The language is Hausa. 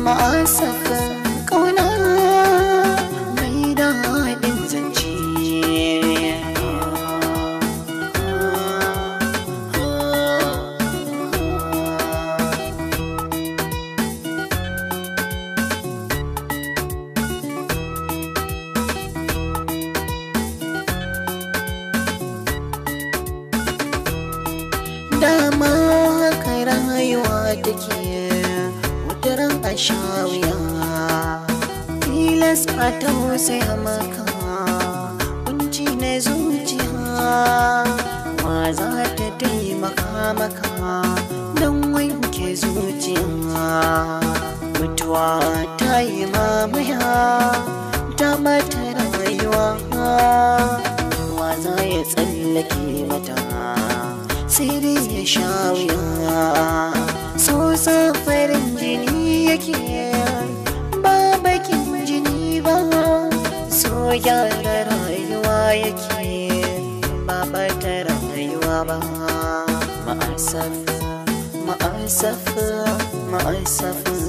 Ma'asafa ƙauna mai daɗin zance. Dama haka rayuwa take, wataran a sha wuya, tilas a tausaya maka, kunci na zuciya. Wa za ta taimaka maka don wanke zuciya? Mutuwa ta yi mamaya, ta mata rayuwa. Wa za ya tsallake mata sai dai ya sha wuya? So farin jini yake ba bakin jini ba, so gyara rayuwa yake ba bata rayuwa ba. Ma'asaf, ma'asaf, ma'asaf.